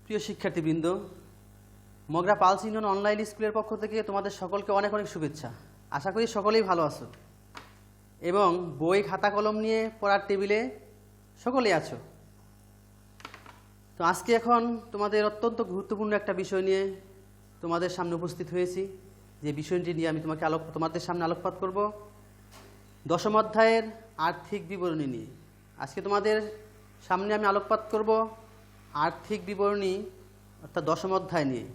প্রিয় শিক্ষার্থীবৃন্দ, Mogra pulse union online স্কুলের পক্ষ থেকে তোমাদের সকলকে অনেক অনেক শুভেচ্ছা। আশা করি সকলেই ভালো আছো এবং বই খাতা কলম নিয়ে পড়ার টেবিলে সকলেই আছো। তো আজকে এখন তোমাদের অত্যন্ত গুরুত্বপূর্ণ একটা বিষয় নিয়ে তোমাদের সামনে উপস্থিত হয়েছি। যে বিষয়টি নিয়ে আমি তোমাদের সামনে আলোকপাত করব, দশম অধ্যায়ের আর্থিক বিবরণী নিয়ে। আজকে তোমাদের সামনে আমি আলোকপাত করব আর্থিক বিবরণী অর্থাৎ দশম অধ্যায় নিয়ে।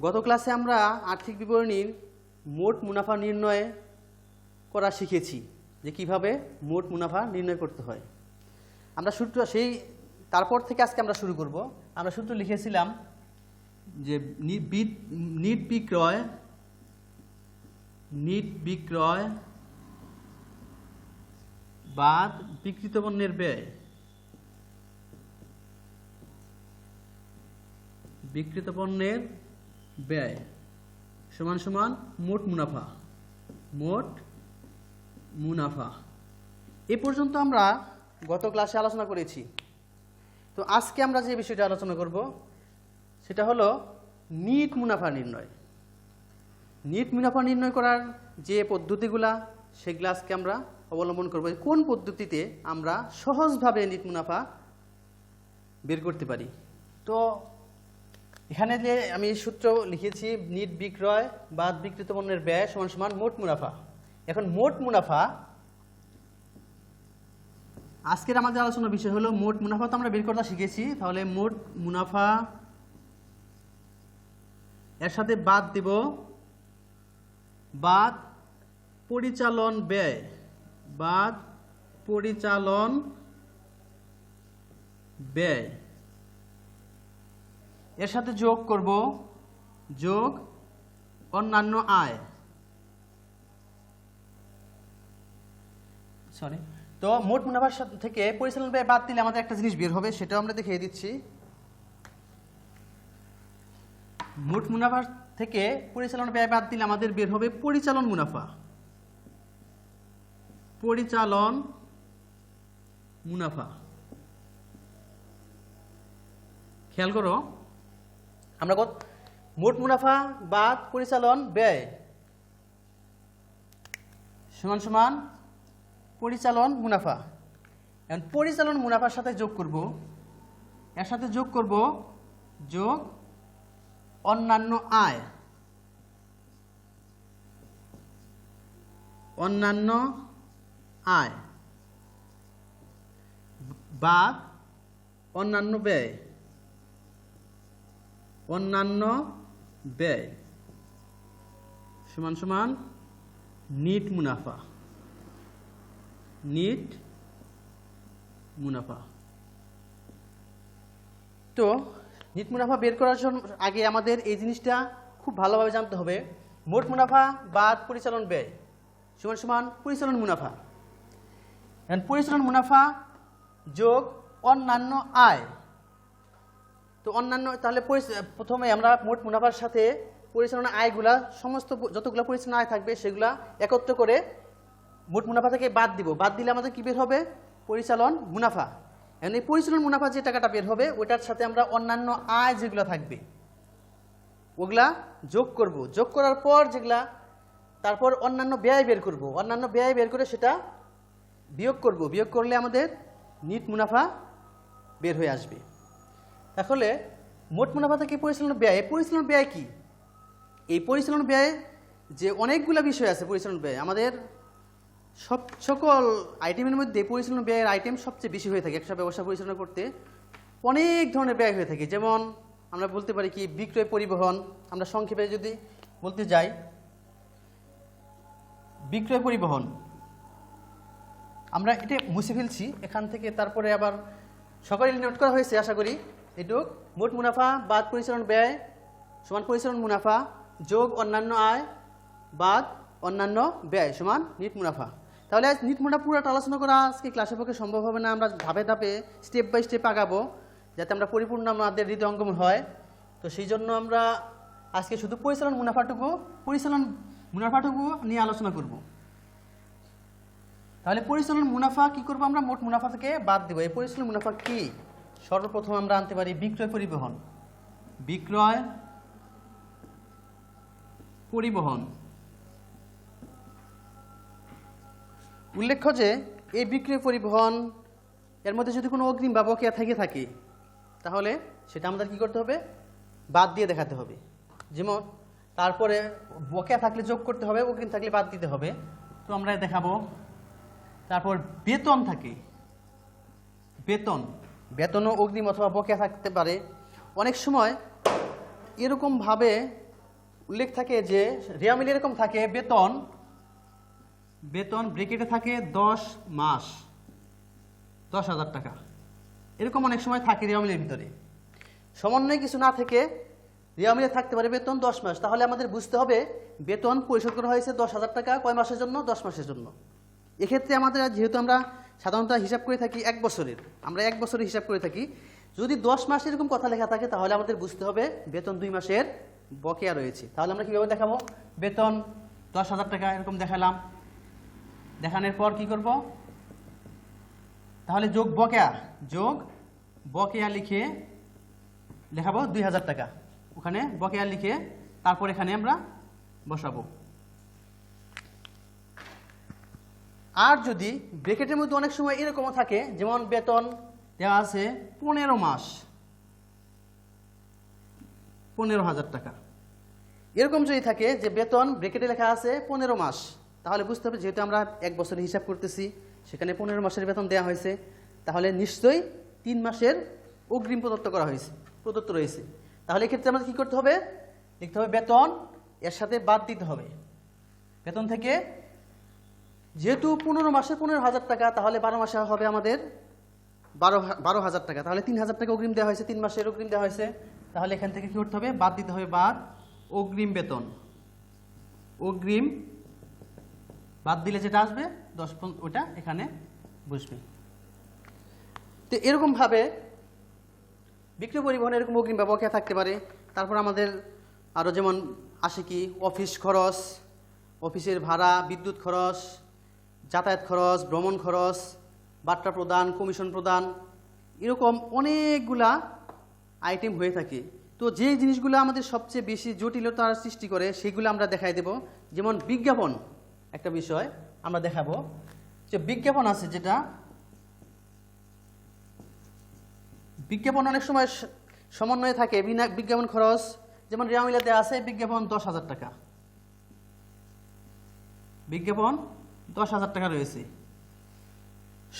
গত ক্লাসে আমরা আর্থিক বিবরণীর মোট মুনাফা নির্ণয় করা শিখেছি, যে কিভাবে মোট মুনাফা নির্ণয় করতে হয়। আমরা সূত্র তারপর থেকে আজকে আমরা শুরু করব। আমরা সূত্র লিখেছিলাম যে নিট বিক্রয় বাদ বিক্রিত পণ্যের ব্যয়, বিক্রিত পণ্যের ব্যয় সমান সমান মোট মুনাফা। মোট মুনাফা এ পর্যন্ত আমরা গত ক্লাসে আলোচনা করেছি। তো আজকে আমরা যে বিষয়টা আলোচনা করব সেটা হলো নিট মুনাফা নির্ণয়। নিট মুনাফা নির্ণয় করার যে পদ্ধতিগুলা সেগুলো আজকে আমরা অবলম্বন করব। কোন পদ্ধতিতে আমরা সহজভাবে নিট মুনাফা বের করতে পারি। তো এখানে যে আমি সূত্র লিখেছি, নিট বিক্রয় বাদ বিক্রিত পণ্যের ব্যয় সমান সমান মোট মুনাফা। এখন মোট মুনাফা, আজকের আমাদের আলোচনার বিষয় হলো মোট মুনাফা। তো আমরা বের করতে শিখেছি, তাহলে মোট মুনাফা এর সাথে বাদ দিব বাদ পরিচালন ব্যয়, বাদ পরিচালন ব্যয়। এর সাথে যোগ করব যোগ অন্যান্য আয়। তো মোট মুনাফার থেকে পরিচালন ব্যয় বাদ দিলে আমাদের একটা জিনিস বের হবে, সেটাও আমরা দেখিয়ে দিচ্ছি। মোট মুনাফার থেকে পরিচালন ব্যয় বাদ দিলে আমাদের বের হবে পরিচালন মুনাফা। পরিচালন মুনাফা খেয়াল করো, আমরা মোট মুনাফা বাদ পরিচালন ব্যয় সমান সমান পরিচালন মুনাফা। এখন পরিচালন মুনাফার সাথে যোগ করব, এর সাথে যোগ করব যোগ অন্যান্য আয়। অন্যান্য আয় বাদ অন্যান্য ব্যয়। অন্যান্য ব্যয় সমান সমান নিট মুনাফা। নিট মুনাফা। তো নিট মুনাফা বের করার জন্য আগে আমাদের এই জিনিসটা খুব ভালোভাবে জানতে হবে। মোট মুনাফা বাদ পরিচালন ব্যয় সমান সমান পরিচালন মুনাফা। এখন পরিচালন মুনাফা যোগ অন্যান্য আয়। তো অন্যান্য, তাহলে প্রথমে আমরা মোট মুনাফার সাথে পরিচালনা আয়গুলা, সমস্ত যতগুলো পরিচালনা আয় থাকবে সেগুলা একত্র করে মোট মুনাফা থেকে বাদ দিব। বাদ দিলে আমাদের কি বের হবে? পরিচালন মুনাফা। এখন এই পরিচালন মুনাফা যে টাকাটা বের হবে ওটার সাথে আমরা অন্যান্য আয় যেগুলো থাকবে ওগুলা যোগ করব। যোগ করার পর যেগুলা, তারপর অন্যান্য ব্যয় বের করব। অন্যান্য ব্যয় বের করে সেটা বিয়োগ করব। বিয়োগ করলে আমাদের নিট মুনাফা বের হয়ে আসবে। তাহলে মোট মুনাফা থেকে পরিচালন ব্যয়। পরিচালন ব্যয় কি? এই পরিচালন ব্যয় যে অনেকগুলো বিষয় আছে। পরিচালন ব্যয় আমাদের সকল আইটেমের মধ্যে পরিচালন ব্যয়ের আইটেম সবচেয়ে বেশি হয়ে থাকে। একটা ব্যবসা পরিচালনা করতে অনেক ধরনের ব্যয় হয়ে থাকে। যেমন আমরা বলতে পারি কি, বিক্রয় পরিবহন। আমরা সংক্ষেপে যদি বলতে যাই, বিক্রয় পরিবহন আমরা এটা মুছে ফেলছি এখান থেকে, তারপরে আবার সকলে নোট করা হয়েছে আশা করি। এটুক মোট মুনাফা বাদ পরিচালন ব্যয় সমান পরিচালন মুনাফা যোগ অন্যান্য আয় বাদ অন্যান্য ব্যয় সমান নিট মুনাফা। তাহলে আজ নিট মুনাফা পুরোটা আলোচনা করা আজকে ক্লাসের পক্ষে সম্ভব হবে না। আমরা ধাপে ধাপে স্টেপ বাই স্টেপ আগাবো যাতে আমরা পরিপূর্ণ আমাদের হৃদয়ঙ্গম হয়। তো সেই জন্য আমরা আজকে শুধু পরিচালন মুনাফাটুকু নিয়ে আলোচনা করব। তাহলে পরিচালন মুনাফা কি করব আমরা? মোট মুনাফা থেকে বাদ দেব। এই পরিচালন মুনাফা কি? সর্বপ্রথম আমরা আনতে পারি বিক্রয় পরিবহন। বিক্রয় পরিবহন। উল্লেখ্য যে এই বিক্রয় পরিবহন এর মধ্যে যদি কোনো অগ্রিম বা বকেয়া থেকে থাকে তাহলে সেটা আমাদের কি করতে হবে, বাদ দিয়ে দেখাতে হবে। যেমন তারপরে বকেয়া থাকলে যোগ করতে হবে, অগ্রিম থাকলে বাদ দিতে হবে। তো আমরা দেখাবো। তারপর বেতন থাকে, বেতনও অগ্রিম অথবা বকেয়া থাকতে পারে। অনেক সময় এরকমভাবে উল্লেখ থাকে যে রেওয়া মিলে এরকম থাকে, বেতন ব্রেকেটে থাকে 10 মাস 10,000 টাকা, এরকম অনেক সময় থাকে রেওয়া মিলের ভিতরে। সমন্বয়ে কিছু না থেকে রেওয়া মিলে থাকতে পারে বেতন 10 মাস। তাহলে আমাদের বুঝতে হবে বেতন পরিশোধ করা হয়েছে 10,000 টাকা কয় মাসের জন্য, 10 মাসের জন্য। এক্ষেত্রে আমাদের যেহেতু আমরা সাধারণত হিসাব করে থাকি 1 বছরের, আমরা 1 বছরের হিসাব করে থাকি। যদি 10 মাস এরকম কথা লেখা থাকে তাহলে আমাদের বুঝতে হবে বেতন 2 মাসের বকেয়া রয়েছে। তাহলে আমরা কীভাবে দেখাবো, বেতন 10,000 টাকা এরকম দেখালাম। দেখানোর পর কি করব, তাহলে যোগ বকেয়া লিখে দেখাবো 2,000 টাকা, ওখানে বকেয়া লিখে তারপর এখানে আমরা বসাবো। আর যদি ব্রেকেটের মধ্যে অনেক সময় এরকমও থাকে, যেমন বেতন দেওয়া আছে 15 মাস 15,000 টাকা, এরকম যদি থাকে যে বেতন ব্রেকেটে লেখা আছে 15 মাস, তাহলে বুঝতে হবে যেহেতু আমরা 1 বছরের হিসাব করতেছি, সেখানে 15 মাসের বেতন দেওয়া হয়েছে, তাহলে নিশ্চয়ই 3 মাসের অগ্রিম প্রদত্ত রয়েছে। তাহলে এক্ষেত্রে আমাদের কী করতে হবে, লিখতে হবে বেতন এর সাথে বাদ দিতে হবে। বেতন থেকে যেহেতু 15 মাসে 15,000 টাকা, তাহলে 12 মাসে হবে আমাদের 12,000 টাকা। তাহলে 3,000 টাকা অগ্রিম দেওয়া হয়েছে, 3 মাসের অগ্রিম দেওয়া হয়েছে। তাহলে এখান থেকে কী করতে হবে, বাদ দিতে হবে, অগ্রিম বেতন। অগ্রিম বাদ দিলে যেটা আসবে 10, ওটা এখানে বসবে। তো এরকমভাবে বিক্রয় পরিবহনে এরকম অগ্রিম বা বকেয়া থাকতে পারে। তারপর আমাদের আরও যেমন আসে কি, অফিস খরচ, অফিসের ভাড়া, বিদ্যুৎ খরচ, যাতায়াত খরচ, ভ্রমণ খরচ, বার্তা প্রদান, কমিশন প্রদান, এরকম অনেকগুলা আইটেম হয়ে থাকে। তো যে জিনিসগুলো আমাদের সবচেয়ে বেশি জটিলতার সৃষ্টি করে সেগুলো আমরা দেখাই দেব। যেমন বিজ্ঞাপন একটা বিষয় আমরা দেখাবো, যে বিজ্ঞাপন আছে, যেটা বিজ্ঞাপন অনেক সময় সমন্বয়ে থাকে। বিজ্ঞাপন খরচ যেমন রেওয়া মিলাতে আছে বিজ্ঞাপন 10,000 টাকা, বিজ্ঞাপন 10,000 টাকা রয়েছে।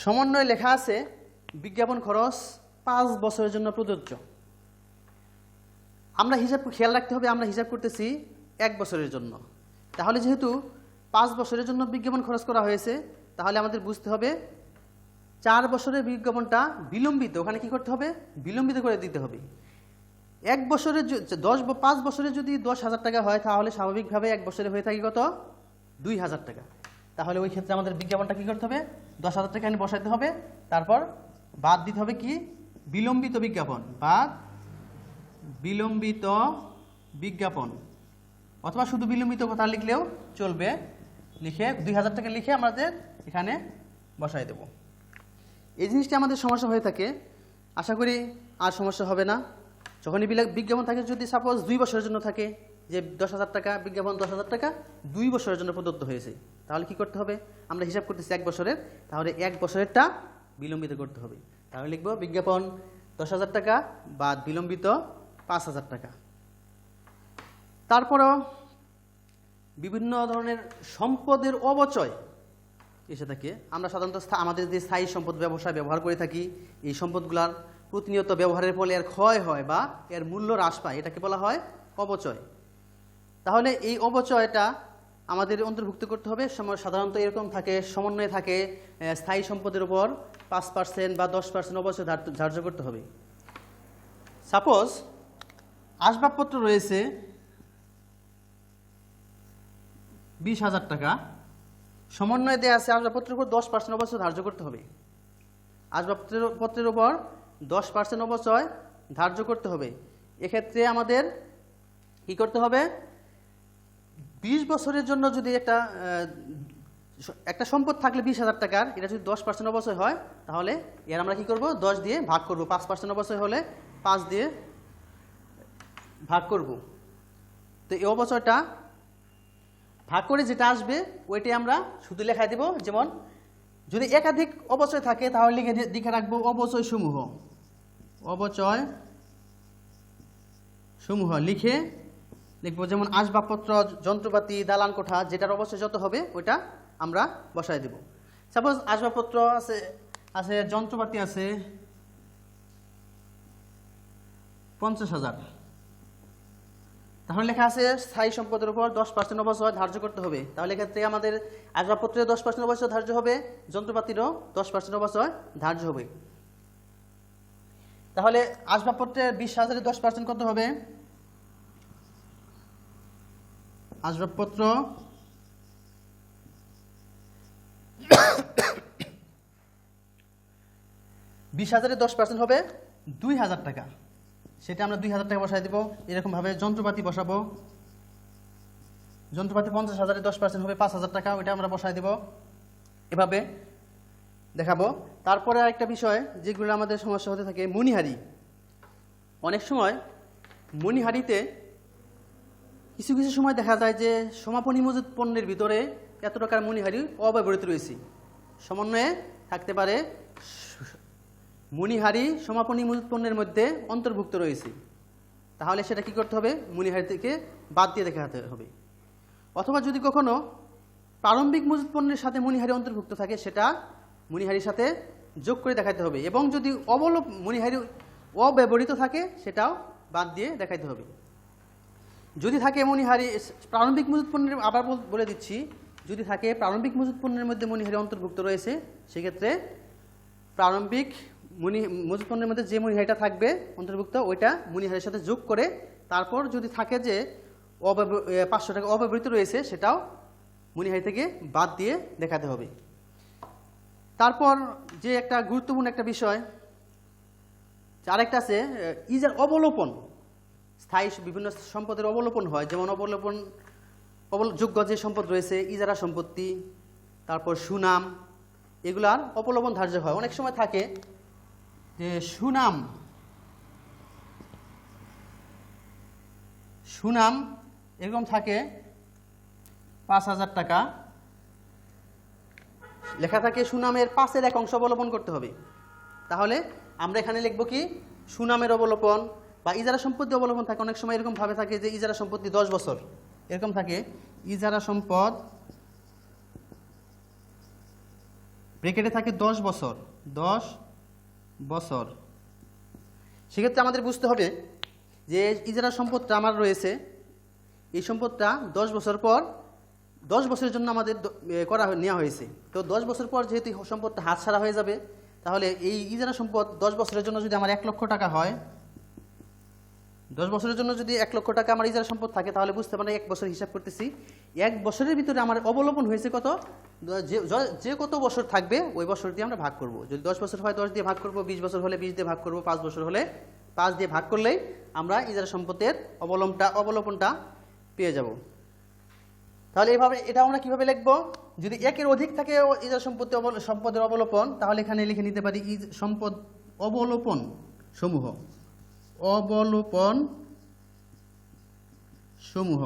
সমন্বয়ে লেখা আছে বিজ্ঞাপন খরচ 5 বছরের জন্য প্রযোজ্য। আমরা হিসাব খেয়াল রাখতে হবে, আমরা হিসাব করতেছি 1 বছরের জন্য। তাহলে যেহেতু 5 বছরের জন্য বিজ্ঞাপন খরচ করা হয়েছে, তাহলে আমাদের বুঝতে হবে 4 বছরের বিজ্ঞাপনটা বিলম্বিত, ওখানে কি করতে হবে, বিলম্বিত করে দিতে হবে। 1 বছরের 5 বছরে যদি 10,000 টাকা হয়, তাহলে স্বাভাবিকভাবে 1 বছরে হয়ে থাকে কত, 2,000 টাকা। তাহলে ওই ক্ষেত্রে আমাদের বিজ্ঞাপনটা কি করতে হবে, 10,000 টাকা এখানে বসাতে হবে। তারপর বাদ দিতে হবে কি, বিলম্বিত বিজ্ঞাপন, বিলম্বিত বিজ্ঞাপন, অথবা শুধু বিলম্বিত কথা লিখলেও চলবে। লিখে 2,000 টাকা লিখে আমাদের এখানে বসাই দেব। এই জিনিসটা আমাদের সমস্যা হয়ে থাকে, আশা করি আর সমস্যা হবে না। যখনই বিজ্ঞাপন থাকে, যদি সাপোজ 2 বছরের জন্য থাকে, যে 10,000 টাকা বিজ্ঞাপন 10,000 টাকা 2 বছরের জন্য প্রদত্ত হয়েছে, তাহলে কি করতে হবে, আমরা হিসাব করতেছি 1 বছরের, তাহলে 1 বছরেরটা বিলম্বিত করতে হবে। তাহলে লিখব বিজ্ঞাপন 10,000 টাকা বা বিলম্বিত 5,000 টাকা। তারপরও বিভিন্ন ধরনের সম্পদের অবচয় এসে থাকে। আমরা সাধারণত আমাদের যে স্থায়ী সম্পদ ব্যবহার করে থাকি, এই সম্পদগুলার প্রতিনিয়ত ব্যবহারের ফলে এর ক্ষয় হয় বা এর মূল্য হ্রাস পায়, এটাকে বলা হয় অবচয়। তাহলে এই অবচয়টা আমাদের অন্তর্ভুক্ত করতে হবে। সাধারণত এরকম থাকে, সমন্বয়ে থাকে, স্থায়ী সম্পদের উপর 5% বা 10% অবচয় ধার্য করতে হবে। সাপোজ আসবাবপত্র রয়েছে 20,000 টাকা, সমন্বয়ে দেওয়া আছে আসবাবপত্রের উপর 10% অবচয় ধার্য করতে হবে। আসবাবপত্রের উপর 10% অবচয় ধার্য করতে হবে। এক্ষেত্রে আমাদের কি করতে হবে, 20 বছরের জন্য যদি একটা একটা সম্পদ থাকলে 20,000 টাকার, এটা যদি 10% অবচয় হয় তাহলে এর আমরা কি করব, 10 দিয়ে ভাগ করব। 5% অবচয় হলে 5 দিয়ে ভাগ করব। তো এই অবচয়টা ভাগ করে যেটা আসবে ওইটাই আমরা শুধু লেখায় দেব। যেমন যদি একাধিক অবচয় থাকে তাহলে লিখে রাখবো অবচয় সমূহ। অবচয় সমূহ লিখবো, যেমন আসবাবপত্র, যন্ত্রপাতি, দালান কোঠা, যেটার অবচয় যত হবে ওইটা আমরা বসায় দেব। সাপোজ আসবাবপত্র আছে যন্ত্রপাতি আছে 50,000, তাহলে লেখা আছে স্থায়ী সম্পদের উপর 10% অবচয় ধার্য করতে হবে। তাহলে এক্ষেত্রে আমাদের আসবাবপত্রের 10% অবচয় ধার্য হবে, যন্ত্রপাতিরও 10% অবচয় ধার্য হবে। তাহলে আসবাবপত্রের 20,000-এর 10% কত হবে? আসবাবপত্র 20,000-এর 10% হবে 2,000 টাকা। সেটা আমরা 2,000 টাকা বসাই দেব। এরকমভাবে যন্ত্রপাতি বসাবো, যন্ত্রপাতি 50,000-এর 10% হবে 5,000 টাকা, ওইটা আমরা বসাই দেব। এভাবে দেখাবো। তারপরে আরেকটা বিষয় যেগুলো আমাদের সমস্যা হতে থাকে, মণিহারি। অনেক সময় মণিহারিতে কিছু কিছু সময় দেখা যায় যে সমাপনী মজুত পণ্যের ভিতরে এত টাকার মণিহারি অব্যবহৃত রয়েছে। সমন্বয়ে থাকতে পারে মণিহারি সমাপনী মজুত পণ্যের মধ্যে অন্তর্ভুক্ত রয়েছে, তাহলে সেটা কি করতে হবে, মণিহারি থেকে বাদ দিয়ে দেখাতে হবে। অথবা যদি কখনো প্রারম্ভিক মজুত পণ্যের সাথে মণিহারি অন্তর্ভুক্ত থাকে সেটা মণিহারির সাথে যোগ করে দেখাতে হবে, এবং যদি মণিহারি অব্যবহৃত থাকে সেটাও বাদ দিয়ে দেখাতে হবে। যদি থাকে মণিহারি প্রারম্ভিক মজুত পণ্যের, আবার বলে দিচ্ছি, যদি থাকে প্রারম্ভিক মজুত পণ্যের মধ্যে মণিহারি অন্তর্ভুক্ত রয়েছে, সেক্ষেত্রে প্রারম্ভিক মজুত পণ্যের মধ্যে যে মণিহারিটা থাকবে অন্তর্ভুক্ত ওইটা মণিহারির সাথে যোগ করে, তারপর যদি থাকে যে 500 টাকা অব্যবহৃত রয়েছে সেটাও মণিহারি থেকে বাদ দিয়ে দেখাতে হবে। তারপর যে একটা গুরুত্বপূর্ণ একটা বিষয় আরেকটা আছে, ইজার অবলোপন। স্থায়ী বিভিন্ন সম্পদের অবলোপন হয়, যেমন যোগ্য যে সম্পদ রয়েছে, ইজারা সম্পত্তি, তারপর সুনাম, এগুলার অবলোপন ধার্য হয়। অনেক সময় থাকে যে সুনাম এরকম থাকে 5,000 টাকা লেখা থাকে, সুনামের 5-এর 1 অংশ অবলোপন করতে হবে। তাহলে আমরা এখানে লিখব কি, সুনামের অবলোপন বা ইজারা সম্পত্তি অবলোপন থাকে। অনেক সময় এরকম ভাবে থাকে যে ইজারা সম্পত্তি 10 বছর এরকম থাকে, ইজারা সম্পদ ব্র্যাকেটে থাকে 10 বছর, 10 বছর। সেক্ষেত্রে আমাদের বুঝতে হবে যে ইজারা সম্পদটা আমার রয়েছে, এই সম্পদটা 10 বছর পর 10 বছরের জন্য আমাদের নেওয়া হয়েছে। তো 10 বছর পর যেহেতু সম্পদটা হাতছাড়া হয়ে যাবে, তাহলে এই ইজারা সম্পদ 10 বছরের জন্য যদি আমার 1 লক্ষ টাকা হয়, 10 বছরের জন্য যদি 1 লক্ষ টাকা আমার ইজারা সম্পদ থাকে, তাহলে বুঝতে পারেন 1 বছর হিসাব করতেছি, 1 বছরের ভিতরে আমার অবলোপন হয়েছে কত, যে কত বছর থাকবে ওই বছর দিয়ে আমরা ভাগ করব। যদি 10 বছর হয় 10 দিয়ে ভাগ করব, 20 বছর হলে 20 দিয়ে ভাগ করব, 5 বছর হলে 5 দিয়ে ভাগ করলেই আমরা ইজারা সম্পদের অবলোপনটা পেয়ে যাব। তাহলে এইভাবে এটা আমরা কিভাবে লিখব, যদি 1-এর অধিক থাকে ইজারা সম্পদের অবলোপন, তাহলে এখানে লিখে নিতে পারি সম্পদ অবলোপন সমূহ, অবলোপন সমূহ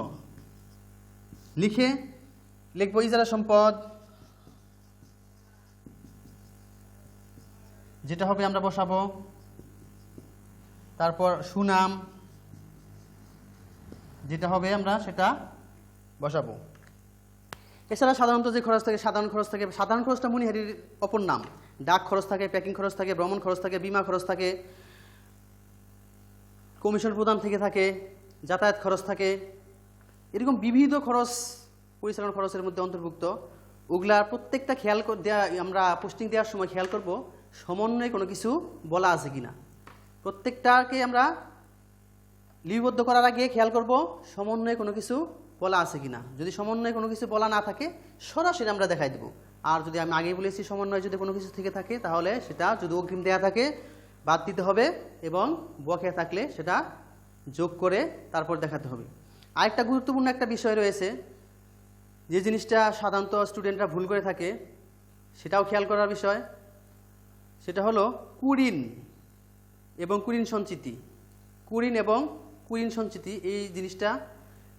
লিখব ইজারা সম্পদ, যেটা হবে আমরা বসাবো। তারপর সুনাম যেটা হবে আমরা সেটা বসাবো। এছাড়া সাধারণত যে খরচ থাকে, সাধারণ খরচটা মণিহারির অপর নাম। ডাক খরচ থাকে, প্যাকিং খরচ থাকে, ভ্রমণ খরচ থাকে, বিমা খরচ থাকে, কমিশন প্রদান থেকে থাকে, যাতায়াত খরচ থাকে, এরকম বিবিধ খরচ পরিচালনা খরচের মধ্যে অন্তর্ভুক্ত। ওগুলার প্রত্যেকটা আমরা পোস্টিং দেওয়ার সময় খেয়াল করব সমন্বয়ে কোনো কিছু বলা আছে কিনা। প্রত্যেকটাকে আমরা লিপিবদ্ধ করার আগে খেয়াল করব সমন্বয়ে কোনো কিছু বলা আছে কিনা। যদি সমন্বয়ে কোনো কিছু বলা না থাকে সরাসরি আমরা দেখাই দেব। আর যদি আমি আগেই বলেছি সমন্বয়ে যদি কোনো কিছু থেকে থাকে, তাহলে সেটা যদি অগ্রিম দেয়া থাকে বাদ দিতে হবে, এবং বকেয়া থাকলে সেটা যোগ করে তারপর দেখাতে হবে। আরেকটা গুরুত্বপূর্ণ একটা বিষয় রয়েছে, যে জিনিসটা সাধারণত স্টুডেন্টরা ভুল করে থাকে সেটাও খেয়াল করার বিষয়, সেটা হলো কুরিন এবং কুরিন সঞ্চিতি। কুরিন এবং কুরিন সঞ্চিতি এই জিনিসটা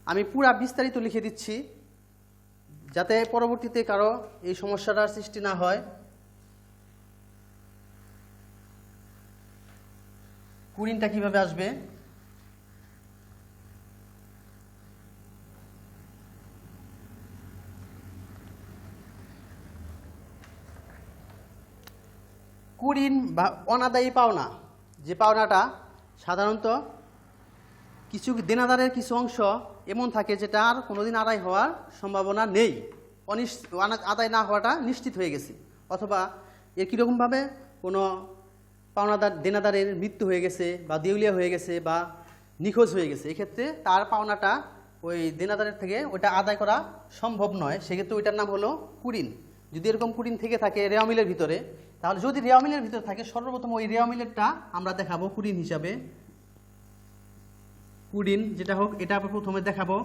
আমি পুরা বিস্তারিত লিখে দিচ্ছি যাতে পরবর্তীতে কারো এই সমস্যাটার সৃষ্টি না হয়। কুরিনটা কিভাবে আসবে? কুরিন বা অনাদায়ী পাওনা, যে পাওনাটা সাধারণত কিছু দেনাদারের কিছু অংশ এমন থাকে যেটা আর কোনোদিন আদায় হওয়ার সম্ভাবনা নেই, আদায় না হওয়াটা নিশ্চিত হয়ে গেছে, অথবা এর কীরকমভাবে কোনো পাওনাদার দেনাদারের মৃত্যু হয়ে গেছে বা দেউলিয়া হয়ে গেছে বা নিখোঁজ হয়ে গেছে, এক্ষেত্রে তার পাওনাটা ওই দেনাদারের থেকে ওইটা আদায় করা সম্ভব নয়, সেক্ষেত্রে ওইটার নাম হলো কুরিন। যদি এরকম কুরিন থেকে থাকে রেওয়া মিলের ভিতরে, তাহলে যদি রেওয়া মিলের ভিতরে থাকে সর্বপ্রথম ওই রেওয়া মিলেরটা আমরা দেখাবো কুরিন হিসাবে। কুরিন যেটা হোক এটা প্রথমে দেখাবো।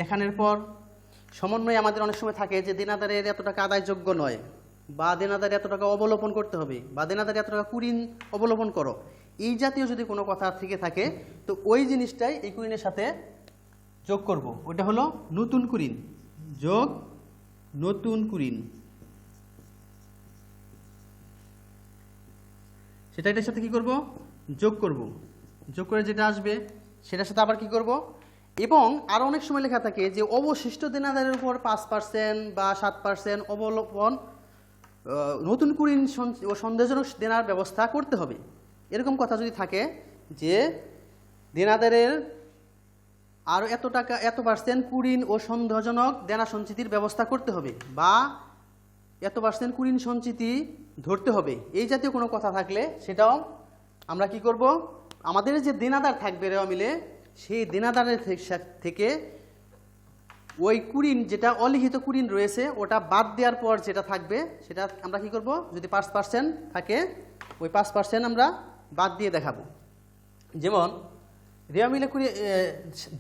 দেখানোর পর সমন্বয়ে আমাদের অনেক সময় থাকে যে দেনাদারের এত টাকা আদায়যোগ্য নয়, বা দেনাদার এত টাকা অবলোপন করতে হবে, বা দেনাদার এত টাকা কুরিন অবলোপন করো, এই জাতীয় যদি কোনো কথা থেকে থাকে তো ওই জিনিসটাই এই কুরিনের সাথে যোগ করব। ওটা হলো নতুন কুরিন, যোগ নতুন কুরিন। সেটা এটার সাথে কি করব? যোগ করব। যোগ করে যেটা আসবে সেটার সাথে আবার কি করব? এবং আরও অনেক সময় লেখা থাকে যে অবশিষ্ট দেনাদারের উপর 5% বা 7% অবলোপন নতুন কুরিন ও সন্দেহজনক দেনার ব্যবস্থা করতে হবে। এরকম কথা যদি থাকে যে দেনাদারের আরও এত টাকা এত % কুরিন ও সন্দেহজনক দেনা সঞ্চিতির ব্যবস্থা করতে হবে, বা এত % কুরিন সঞ্চিতি ধরতে হবে, এই জাতীয় কোনো কথা থাকলে সেটাও আমরা কি করব? আমাদের যে দেনাদার থাকবে রেওয়া মিলে সেই দেনাদারের থেকে ওই কুরিন যেটা অলিখিত কুরিন রয়েছে ওটা বাদ দেওয়ার পর যেটা থাকবে সেটা আমরা কি করব? যদি 5% থাকে ওই 5% আমরা বাদ দিয়ে দেখাবো। যেমন রেওয়া মিলে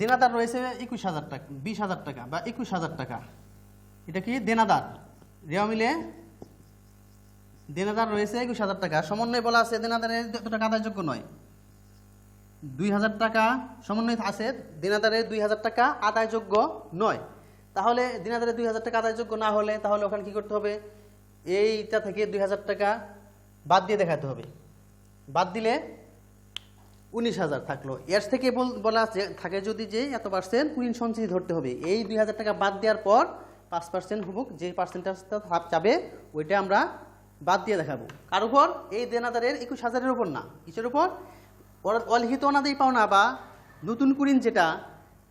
দেনাদার রয়েছে 21,000 টাকা, 20,000 টাকা বা 21,000 টাকা, এটা কি দেনাদার? রেওয়া মিলে দেনাদার রয়েছে 21,000 টাকা, সমন্বয় বলা আছে দেনাদারের এত টাকা আদায়যোগ্য নয়, 2,000 টাকা সমন্বয় আছে, দেনাদারের 2,000 টাকা আদায়যোগ্য নয়। তাহলে দেনাদারের 2,000 টাকা আদায়যোগ্য না হলে তাহলে ওখানে কি করতে হবে? এইটা থেকে 2,000 টাকা বাদ দিয়ে দেখাতে হবে। বাদ দিলে 19,000 থাকলো। এর থেকে বলা থাকে যদি যে এত % কুরিন সঞ্চিতি ধরতে হবে, এই 2,000 টাকা বাদ দেওয়ার পর 5% হুবুক যে পার্সেন্টেজটা যাবে ওইটা আমরা বাদ দিয়ে দেখাবো। কার উপর? এই দেনাদারের 21,000-এর উপর না। কিসের উপর? অলিখিত অনাদায়ী পাওনা বা নতুন কুরিন, যেটা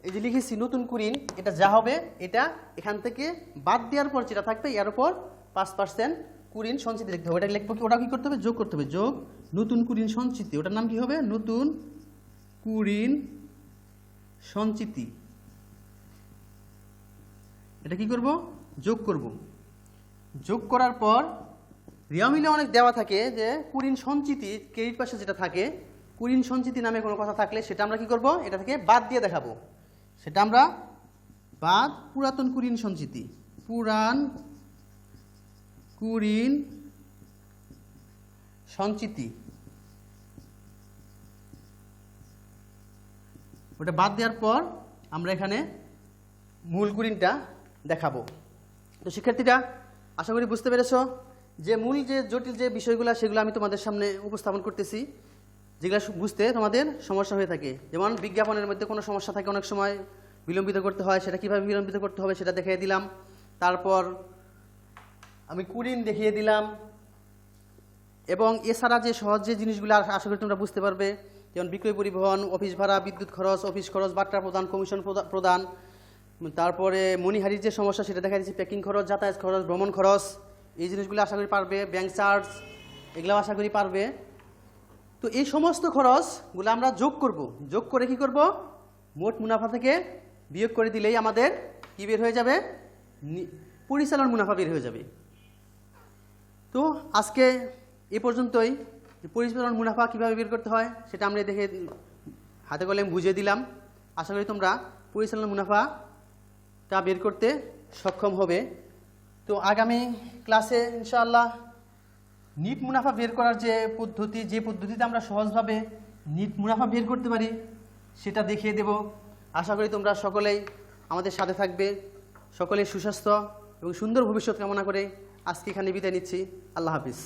এই যে লিখেছি নতুন কুরিন, এটা যা হবে এটা এখান থেকে বাদ দেওয়ার পর যেটা থাকবে এর উপর 5% কুরিন সঞ্চিতি লিখতে হবে। ওটা লিখবো কি? ওটা কি করতে হবে? যোগ করতে হবে। যোগ নতুন কুরিন সঞ্চিতি। ওটার নাম কি হবে? নতুন কুরিন সঞ্চিতি। এটা কি করব? যোগ করব। যোগ করার পর রেওয়া মিলে অনেক দেওয়া থাকে যে কুরিন সঞ্চিতি ক্রেডিট পাশে যেটা থাকে, কুরিন সঞ্চিতি নামে কোনো কথা থাকলে সেটা আমরা কি করব? এটা থেকে বাদ দিয়ে দেখাবো। সেটা আমরা বাদ পুরাতন কুরিন সঞ্চিতি, পুরান কুরিন সঞ্চিতি, ওটা বাদ দেওয়ার পর আমরা এখানে মূল কুরিনটা দেখাবো। তো শিক্ষার্থীরা আশা করি বুঝতে পেরেছ যে মূল যে জটিল যে বিষয়গুলো সেগুলো আমি তোমাদের সামনে উপস্থাপন করতেছি, যেগুলো বুঝতে তোমাদের সমস্যা হয়ে থাকে। যেমন বিজ্ঞাপনের মধ্যে কোনো সমস্যা থাকে, অনেক সময় বিলম্বিত করতে হয়, সেটা কীভাবে বিলম্বিত করতে হবে সেটা দেখিয়ে দিলাম। তারপর আমি কুরিন দেখিয়ে দিলাম, এবং এছাড়া যে সহজ যে জিনিসগুলো আশা করি তোমরা বুঝতে পারবে, যেমন বিক্রয় পরিবহন, অফিস ভাড়া, বিদ্যুৎ খরচ, অফিস খরচ, বাট্টা প্রদান, কমিশন প্রদান, তারপরে মনিহারির যে সমস্যা সেটা দেখা দিচ্ছি, প্যাকিং খরচ, যাতায়াত খরচ, ভ্রমণ খরচ, এই জিনিসগুলো আশা করি পারবে। ব্যাংক চার্জ, এগুলো আশা করি পারবে। তো এই সমস্ত খরচগুলো আমরা যোগ করব। যোগ করে কি করব? মোট মুনাফা থেকে বিয়োগ করে দিলেই আমাদের কি বের হয়ে যাবে? পরিচালন মুনাফা বের হয়ে যাবে। তো আজকে এ পর্যন্তই। পরিচালন মুনাফা কিভাবে বের করতে হয় সেটা আমরা দেখে হাতে কলমে বুঝিয়ে দিলাম। আশা করি তোমরা পরিচালন মুনাফাটা বের করতে সক্ষম হবে। তো আগামী ক্লাসে ইনশাআল্লাহ নিট মুনাফা বের করার যে পদ্ধতিতে আমরা সহজভাবে নিট মুনাফা বের করতে পারি সেটা দেখিয়ে দেব। আশা করি তোমরা সকলেই আমাদের সাথে থাকবে। সকলেই সুস্বাস্থ্য এবং সুন্দর ভবিষ্যৎ কামনা করে আজকে এখানে বিদায় নিচ্ছি। আল্লাহ হাফিজ।